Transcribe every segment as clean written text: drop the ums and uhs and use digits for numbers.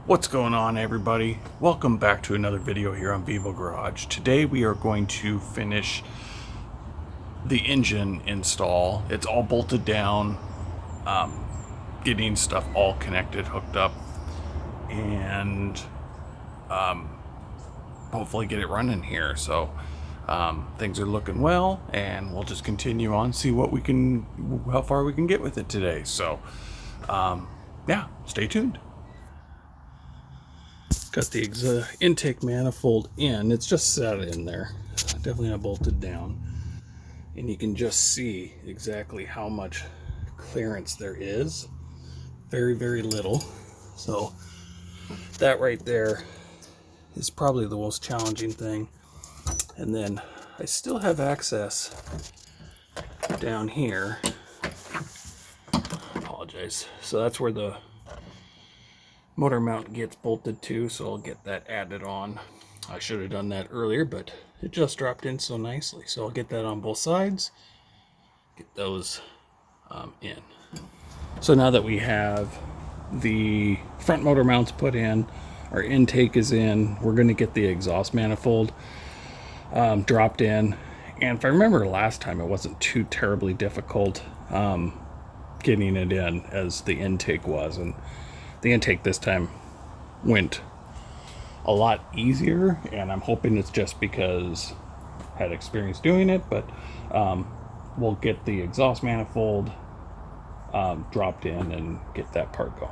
What's going on, everybody? Welcome back to another video here on Vivo Garage. Today we are going to finish the engine install. It's all bolted down, getting stuff all connected, hooked up, and hopefully get it running here. So things are looking well, and we'll just continue on, see how far we can get with it today. So yeah, stay tuned. Got the intake manifold in. It's just set in there. Definitely not bolted down. And you can just see exactly how much clearance there is. Very, very little. So that right there is probably the most challenging thing. And then I still have access down here. Apologize. So that's where the motor mount gets bolted to, so I'll get that added on. I should have done that earlier, but it just dropped in so nicely. So I'll get that on both sides, get those in. So now that we have the front motor mounts put in, our intake is in, we're going to get the exhaust manifold dropped in. And if I remember last time, it wasn't too terribly difficult getting it in as the intake was. And the intake this time went a lot easier, and I'm hoping it's just because I had experience doing it, but we'll get the exhaust manifold dropped in and get that part going.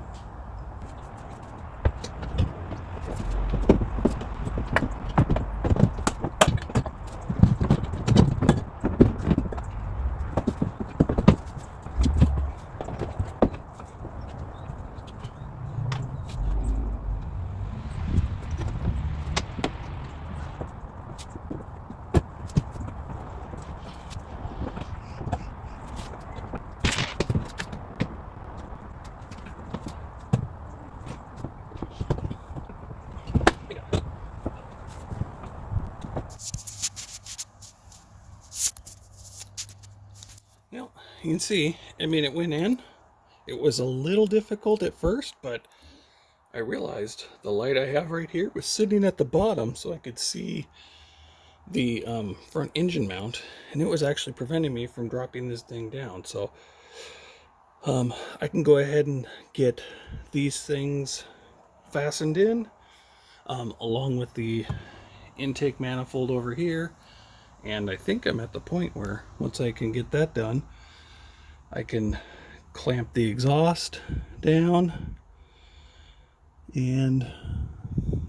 Well, you can see, I mean, it went in. It was a little difficult at first, but I realized the light I have right here was sitting at the bottom, so I could see the front engine mount, and it was actually preventing me from dropping this thing down. So I can go ahead and get these things fastened in, along with the intake manifold over here. And I think I'm at the point where once I can get that done, I can clamp the exhaust down and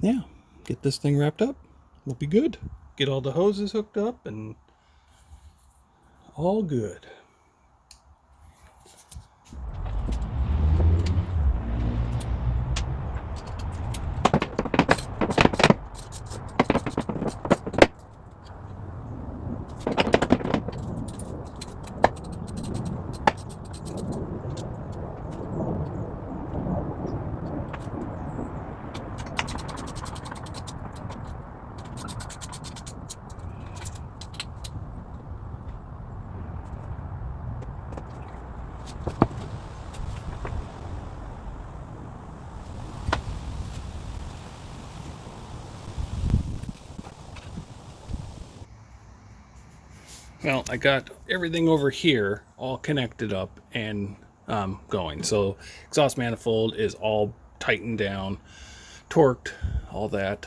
yeah, get this thing wrapped up. We'll be good. Get all the hoses hooked up and all good. Well, I got everything over here all connected up and going. So exhaust manifold is all tightened down, torqued, all that.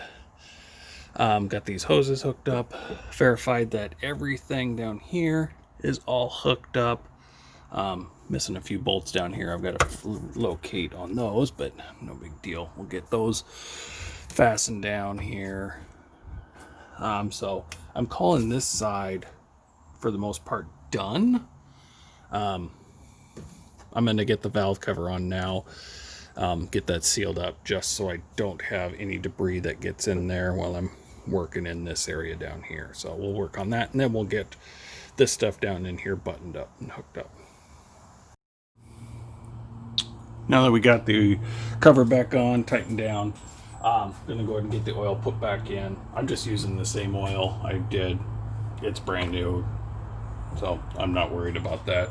Got these hoses hooked up, verified that everything down here is all hooked up. Missing a few bolts down here. I've got to locate on those, but no big deal. We'll get those fastened down here. So I'm calling this side for the most part done. I'm going to get the valve cover on now, get that sealed up just so I don't have any debris that gets in there while I'm working in this area down here. So we'll work on that, and then we'll get this stuff down in here buttoned up and hooked up. Now that we got the cover back on, tightened down, I'm going to go ahead and get the oil put back in. I'm just using the same oil I did. It's brand new, so I'm not worried about that.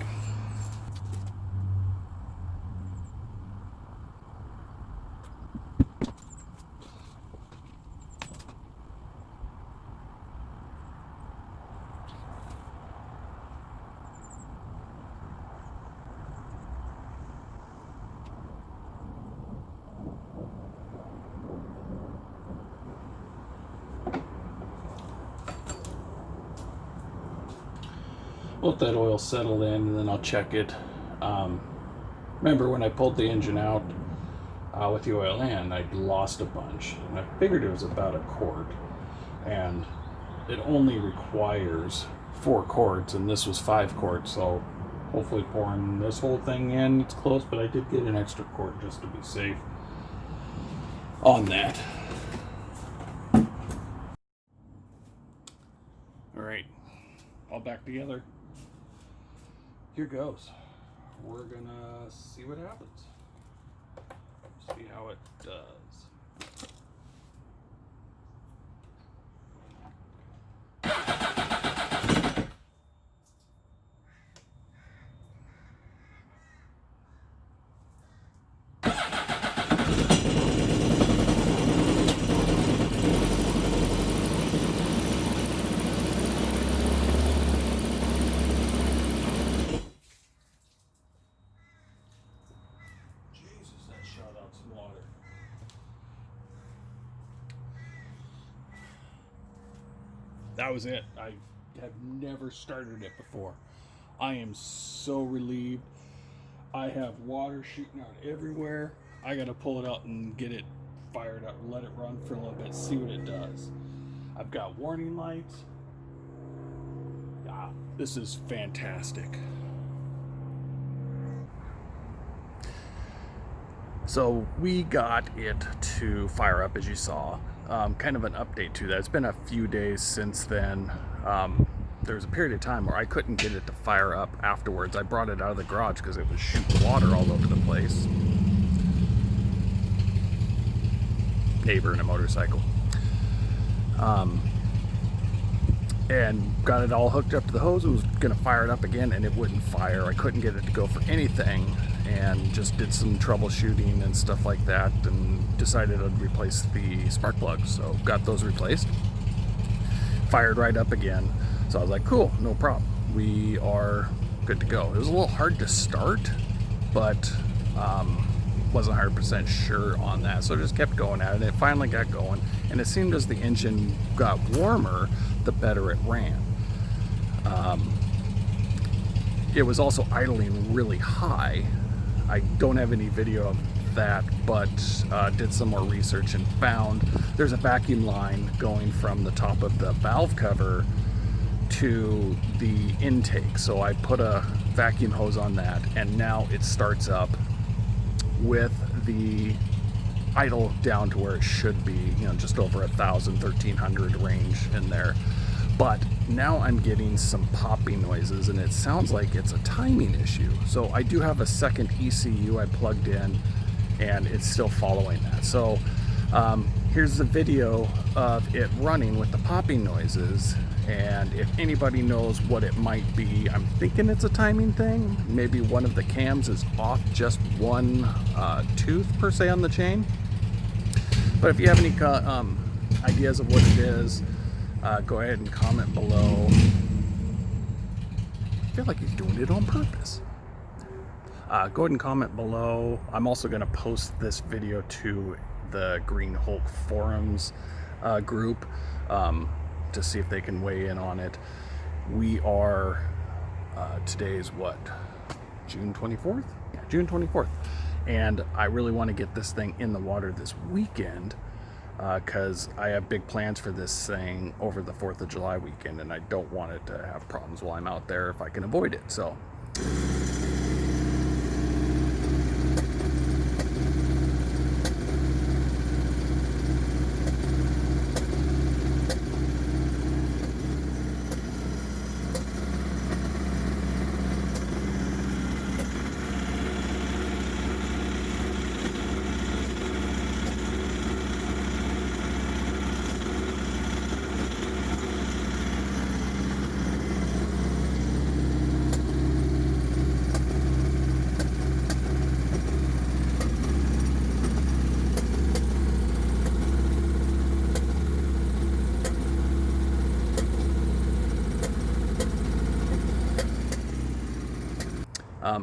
let that oil settle in, and then I'll check it. Remember when I pulled the engine out with the oil in, I lost a bunch, and I figured it was about a quart, and it only requires 4 quarts, and this was 5 quarts, so hopefully pouring this whole thing in, it's close, but I did get an extra quart just to be safe on that. Alright, all back together. Here goes. We're gonna see what happens. See how it does. That was it. I have never started it before. I am so relieved. I have water shooting out everywhere. I gotta pull it out and get it fired up, let it run for a little bit, see what it does. I've got warning lights. Yeah, this is fantastic. So we got it to fire up, as you saw. Kind of an update to that. It's been a few days since then. There was a period of time where I couldn't get it to fire up afterwards. I brought it out of the garage because it was shooting water all over the place. Neighbor in a motorcycle. And got it all hooked up to the hose and was gonna fire it up again, and it wouldn't fire. I couldn't get it to go for anything, and just did some troubleshooting and stuff like that, and decided I'd replace the spark plugs. So got those replaced. Fired right up again. So I was like, cool, no problem. We are good to go. It was a little hard to start, but wasn't 100% sure on that. So I just kept going at it. It finally got going, and it seemed as the engine got warmer, the better it ran. It was also idling really high. I don't have any video of that, but did some more research and found there's a vacuum line going from the top of the valve cover to the intake. So I put a vacuum hose on that, and now it starts up with the idle down to where it should be, just over 1,000, 1,300 range in there. But now I'm getting some popping noises, and it sounds like it's a timing issue. So I do have a second ECU I plugged in, and it's still following that. So here's the video of it running with the popping noises, and if anybody knows what it might be, I'm thinking it's a timing thing. Maybe one of the cams is off just one tooth per se on the chain. But if you have any ideas of what it is, go ahead and comment below. I feel like he's doing it on purpose. Go ahead and comment below. I'm also going to post this video to the Green Hulk forums group to see if they can weigh in on it. We are, today's what, June 24th? Yeah, June 24th. And I really want to get this thing in the water this weekend, because I have big plans for this thing over the 4th of July weekend, and I don't want it to have problems while I'm out there if I can avoid it. So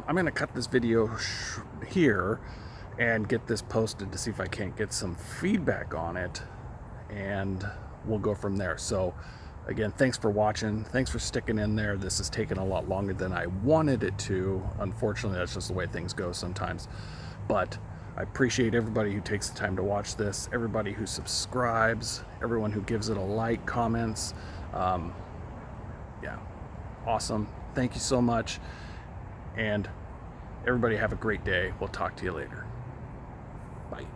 I'm going to cut this video here and get this posted to see if I can't get some feedback on it, and we'll go from there. So Again, thanks for watching. Thanks for sticking in there. This has taken a lot longer than I wanted it to. Unfortunately, that's just the way things go sometimes. But I appreciate everybody who takes the time to watch this, everybody who subscribes, everyone who gives it a like, comments. Yeah, awesome. Thank you so much. And everybody have a great day. We'll talk to you later. Bye.